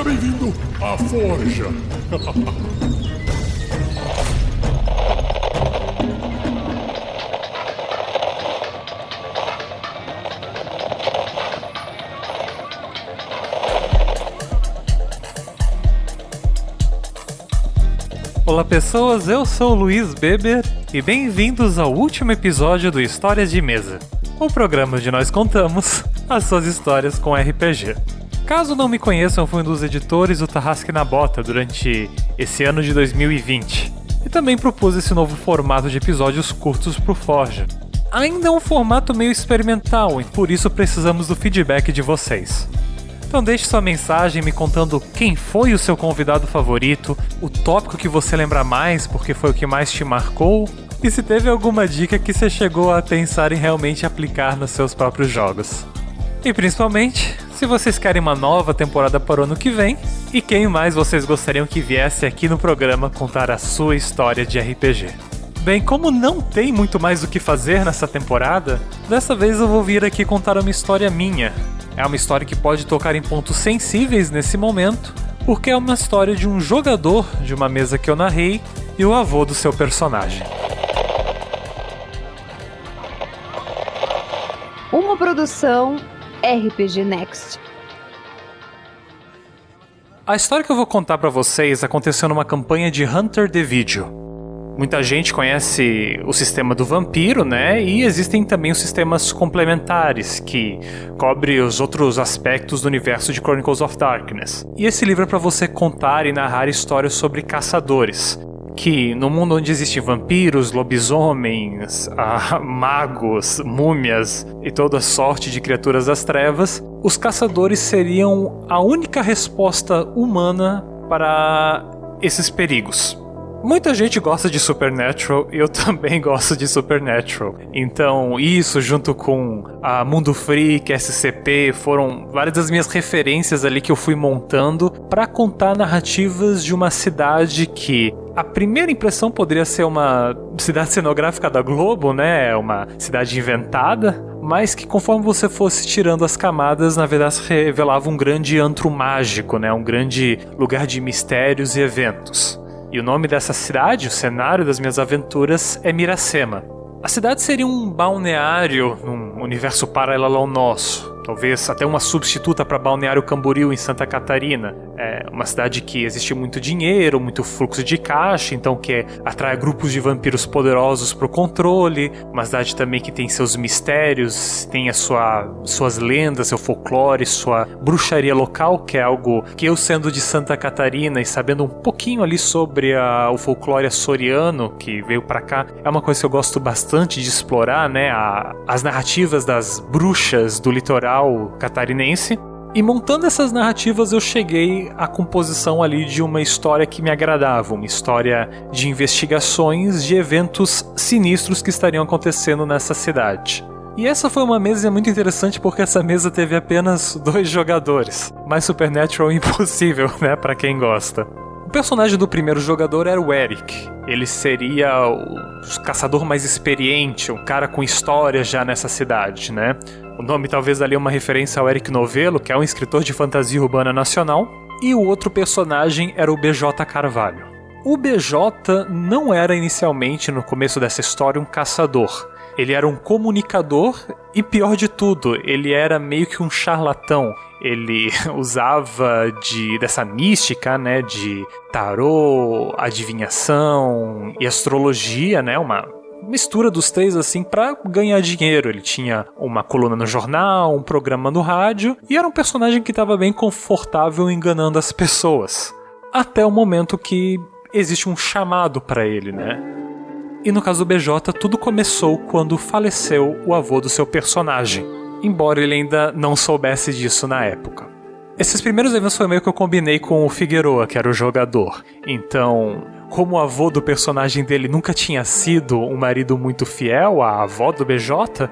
Seja bem-vindo à Forja. Olá pessoas, eu sou o Luiz Beber e bem-vindos ao último episódio do Histórias de Mesa, o programa onde nós contamos as suas histórias com RPG. Caso não me conheçam, eu fui um dos editores do Tarrasque na Bota durante esse ano de 2020 e também propus esse novo formato de episódios curtos pro Forja. Ainda é um formato meio experimental e por isso precisamos do feedback de vocês. Então deixe sua mensagem me contando quem foi o seu convidado favorito, o tópico que você lembra mais porque foi o que mais te marcou, e se teve alguma dica que você chegou a pensar em realmente aplicar nos seus próprios jogos. E principalmente, se vocês querem uma nova temporada para o ano que vem, e quem mais vocês gostariam que viesse aqui no programa contar a sua história de RPG. Bem, como não tem muito mais o que fazer nessa temporada, dessa vez eu vou vir aqui contar uma história minha. É uma história que pode tocar em pontos sensíveis nesse momento, porque é uma história de um jogador de uma mesa que eu narrei e o avô do seu personagem. Uma produção RPG Next. A história que eu vou contar pra vocês aconteceu numa campanha de Hunter the Video. Muita gente conhece o sistema do vampiro, né? E existem também os sistemas complementares, que cobrem os outros aspectos do universo de Chronicles of Darkness. E esse livro é para você contar e narrar histórias sobre caçadores, que no mundo onde existem vampiros, lobisomens, magos, múmias e toda sorte de criaturas das trevas, os caçadores seriam a única resposta humana para esses perigos. Muita gente gosta de Supernatural e eu também gosto de Supernatural. Então isso junto com a Mundo Freak, SCP, foram várias das minhas referências ali que eu fui montando para contar narrativas de uma cidade que a primeira impressão poderia ser uma cidade cenográfica da Globo, né? Uma cidade inventada, mas que conforme você fosse tirando as camadas, na verdade revelava um grande antro mágico, né? Um grande lugar de mistérios e eventos. E o nome dessa cidade, o cenário das minhas aventuras, é Miracema. A cidade seria um balneário num universo paralelo ao nosso. Talvez até uma substituta para Balneário Camboriú em Santa Catarina. É uma cidade que existe muito dinheiro, muito fluxo de caixa, então que atrai grupos de vampiros poderosos para o controle. Uma cidade também que tem seus mistérios, tem suas lendas, seu folclore, sua bruxaria local, que é algo que eu, sendo de Santa Catarina e sabendo um pouquinho ali sobre o folclore açoriano que veio para cá, é uma coisa que eu gosto bastante de explorar, né? As narrativas das bruxas do litoral catarinense. E montando essas narrativas eu cheguei à composição ali de uma história que me agradava, uma história de investigações de eventos sinistros que estariam acontecendo nessa cidade. E essa foi uma mesa muito interessante porque essa mesa teve apenas 2 jogadores, mas Supernatural é impossível, né, pra quem gosta. O personagem do primeiro jogador era o Eric. Ele seria o caçador mais experiente, um cara com história já nessa cidade, né? O nome talvez ali é uma referência ao Eric Novello, que é um escritor de fantasia urbana nacional. E o outro personagem era o BJ Carvalho. O BJ não era inicialmente, no começo dessa história, um caçador. Ele era um comunicador e, pior de tudo, ele era meio que um charlatão. Ele usava dessa mística, né, de tarô, adivinhação e astrologia, né, uma mistura dos 3 assim para ganhar dinheiro. Ele tinha uma coluna no jornal, um programa no rádio e era um personagem que estava bem confortável enganando as pessoas. Até o momento que existe um chamado para ele, né? E no caso do BJ, tudo começou quando faleceu o avô do seu personagem, embora ele ainda não soubesse disso na época. Esses primeiros eventos foi meio que eu combinei com o Figueroa, que era o jogador. Então, como o avô do personagem dele nunca tinha sido um marido muito fiel à avó do BJ,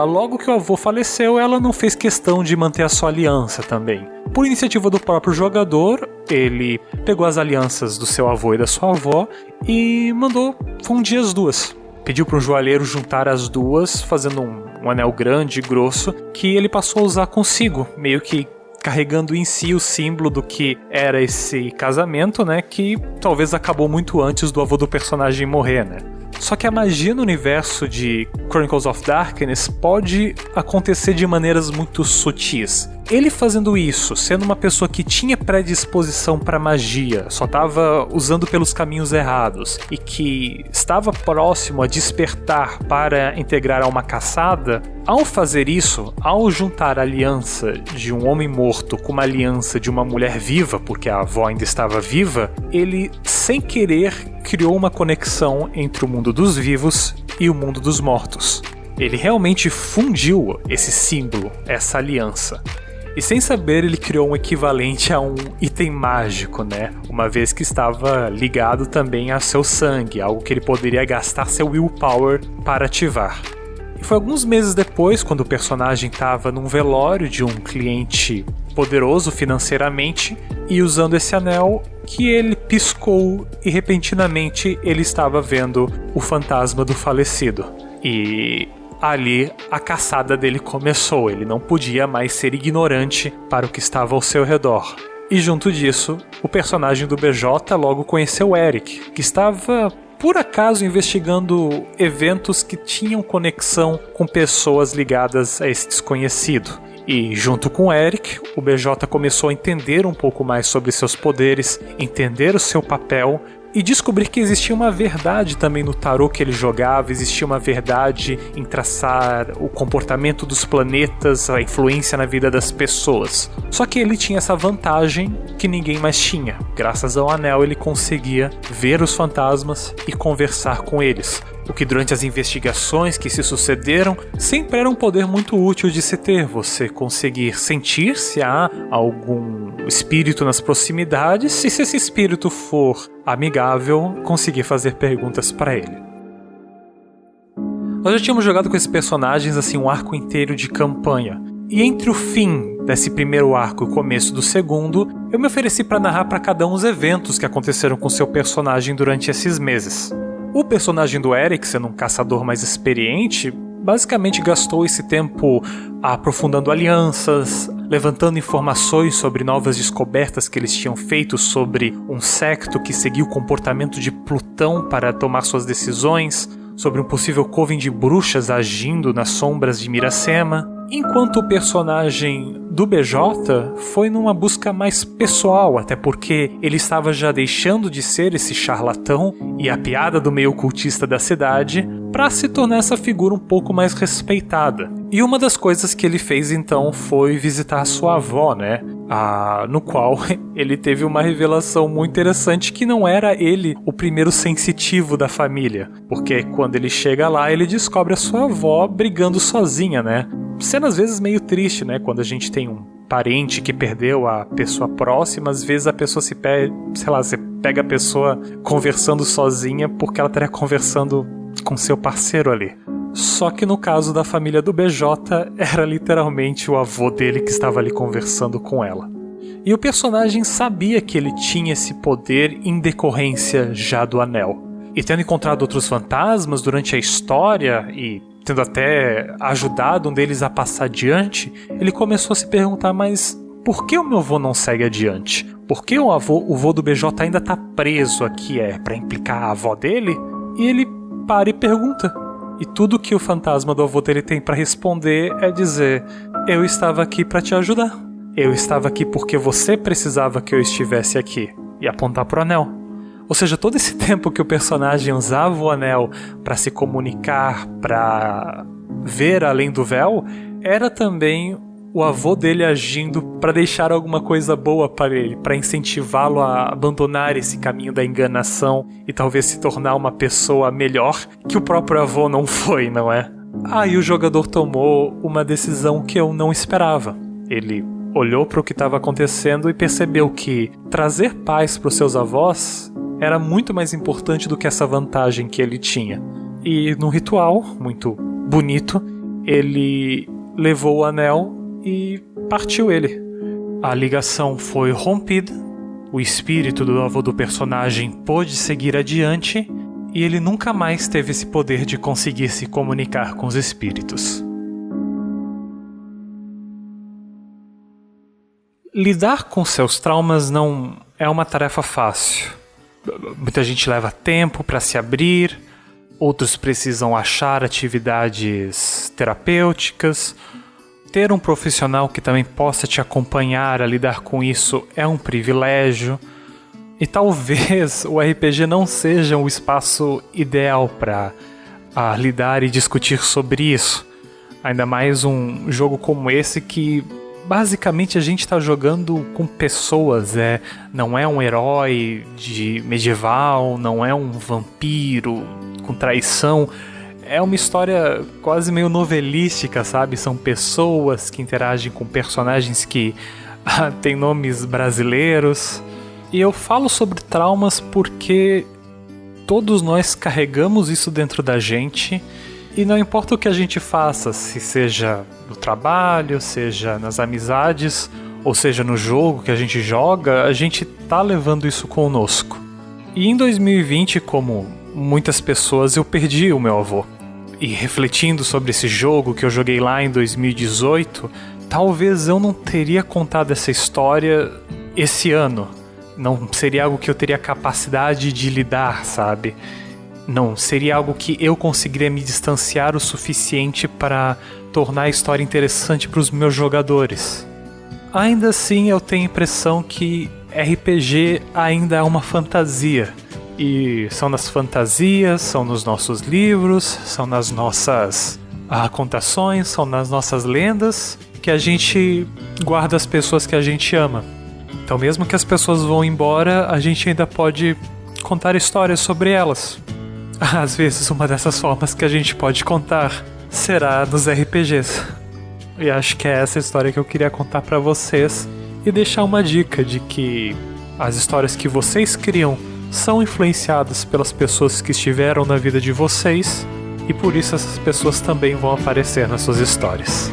logo que o avô faleceu, ela não fez questão de manter a sua aliança também. Por iniciativa do próprio jogador, ele pegou as alianças do seu avô e da sua avó e mandou fundir as duas. Pediu para um joalheiro juntar as duas, fazendo um anel grande e grosso, que ele passou a usar consigo, meio que carregando em si o símbolo do que era esse casamento, né, que talvez acabou muito antes do avô do personagem morrer, né. Só que a magia no universo de Chronicles of Darkness pode acontecer de maneiras muito sutis. Ele fazendo isso, sendo uma pessoa que tinha predisposição para magia, só estava usando pelos caminhos errados e que estava próximo a despertar para integrar a uma caçada, ao fazer isso, ao juntar a aliança de um homem morto com uma aliança de uma mulher viva, porque a avó ainda estava viva, ele, sem querer, criou uma conexão entre o mundo dos vivos e o mundo dos mortos. Ele realmente fundiu esse símbolo, essa aliança. E sem saber, ele criou um equivalente a um item mágico, né? Uma vez que estava ligado também a seu sangue, algo que ele poderia gastar seu willpower para ativar. E foi alguns meses depois, quando o personagem estava num velório de um cliente poderoso financeiramente e usando esse anel, que ele piscou e repentinamente ele estava vendo o fantasma do falecido. E ali a caçada dele começou, ele não podia mais ser ignorante para o que estava ao seu redor. E junto disso, o personagem do BJ logo conheceu Eric, que estava por acaso investigando eventos que tinham conexão com pessoas ligadas a esse desconhecido. E junto com Eric, o BJ começou a entender um pouco mais sobre seus poderes, entender o seu papel e descobrir que existia uma verdade também no tarô que ele jogava, existia uma verdade em traçar o comportamento dos planetas, a influência na vida das pessoas. Só que ele tinha essa vantagem que ninguém mais tinha. Graças ao anel ele conseguia ver os fantasmas e conversar com eles. O que durante as investigações que se sucederam sempre era um poder muito útil de se ter, você conseguir sentir se há algum espírito nas proximidades e se esse espírito for amigável, conseguir fazer perguntas para ele. Nós já tínhamos jogado com esses personagens assim um arco inteiro de campanha. E entre o fim desse primeiro arco e o começo do segundo, eu me ofereci para narrar para cada um os eventos que aconteceram com seu personagem durante esses meses. O personagem do Eric, sendo um caçador mais experiente, basicamente gastou esse tempo aprofundando alianças, levantando informações sobre novas descobertas que eles tinham feito sobre um secto que seguia o comportamento de Plutão para tomar suas decisões, sobre um possível coven de bruxas agindo nas sombras de Miracema, enquanto o personagem do BJ foi numa busca mais pessoal, até porque ele estava já deixando de ser esse charlatão e a piada do meio ocultista da cidade para se tornar essa figura um pouco mais respeitada. E uma das coisas que ele fez então foi visitar a sua avó, né? No qual ele teve uma revelação muito interessante que não era ele o primeiro sensitivo da família, porque quando ele chega lá ele descobre a sua avó brigando sozinha, né? Cena às vezes meio triste, né? Quando a gente tem um parente que perdeu a pessoa próxima, às vezes a pessoa se pega, sei lá, você pega a pessoa conversando sozinha porque ela estaria conversando com seu parceiro ali. Só que no caso da família do BJ, era literalmente o avô dele que estava ali conversando com ela. E o personagem sabia que ele tinha esse poder em decorrência já do anel. E tendo encontrado outros fantasmas durante a história e tendo até ajudado um deles a passar adiante, ele começou a se perguntar, mas por que o meu avô não segue adiante? Por que o avô do BJ ainda está preso aqui? É para implicar a avó dele? E ele para e pergunta. E tudo que o fantasma do avô dele tem para responder é dizer: eu estava aqui para te ajudar. Eu estava aqui porque você precisava que eu estivesse aqui. E apontar pro anel. Ou seja, todo esse tempo que o personagem usava o anel para se comunicar, para ver além do véu, era também o avô dele agindo para deixar alguma coisa boa para ele, para incentivá-lo a abandonar esse caminho da enganação e talvez se tornar uma pessoa melhor que o próprio avô não foi, não é? Aí o jogador tomou uma decisão que eu não esperava. Ele olhou para o que estava acontecendo e percebeu que trazer paz para os seus avós era muito mais importante do que essa vantagem que ele tinha. E num ritual muito bonito, ele levou o anel e partiu ele. A ligação foi rompida, o espírito do avô do personagem pôde seguir adiante e ele nunca mais teve esse poder de conseguir se comunicar com os espíritos. Lidar com seus traumas não é uma tarefa fácil. Muita gente leva tempo para se abrir, outros precisam achar atividades terapêuticas. Ter um profissional que também possa te acompanhar a lidar com isso é um privilégio. E talvez o RPG não seja o espaço ideal para lidar e discutir sobre isso. Ainda mais um jogo como esse que basicamente a gente está jogando com pessoas. Não é um herói de medieval, não é um vampiro com traição. É uma história quase meio novelística, sabe? São pessoas que interagem com personagens que têm nomes brasileiros. E eu falo sobre traumas porque todos nós carregamos isso dentro da gente e não importa o que a gente faça, se seja no trabalho, seja nas amizades, ou seja no jogo que a gente joga, a gente tá levando isso conosco. E em 2020, como muitas pessoas, eu perdi o meu avô. E refletindo sobre esse jogo que eu joguei lá em 2018, talvez eu não teria contado essa história esse ano. Não seria algo que eu teria capacidade de lidar, sabe? Não seria algo que eu conseguiria me distanciar o suficiente para tornar a história interessante para os meus jogadores. Ainda assim, eu tenho a impressão que RPG ainda é uma fantasia. E são nas fantasias, são nos nossos livros, são nas nossas contações, são nas nossas lendas que a gente guarda as pessoas que a gente ama. Então mesmo que as pessoas vão embora, a gente ainda pode contar histórias sobre elas. Às vezes uma dessas formas que a gente pode contar será nos RPGs. E acho que é essa história que eu queria contar pra vocês e deixar uma dica de que as histórias que vocês criam são influenciadas pelas pessoas que estiveram na vida de vocês e por isso essas pessoas também vão aparecer nas suas histórias.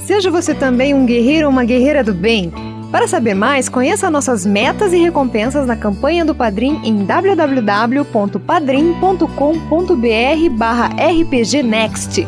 Seja você também um guerreiro ou uma guerreira do bem. Para saber mais, conheça nossas metas e recompensas na campanha do Padrim em www.padrim.com.br/rpgnext.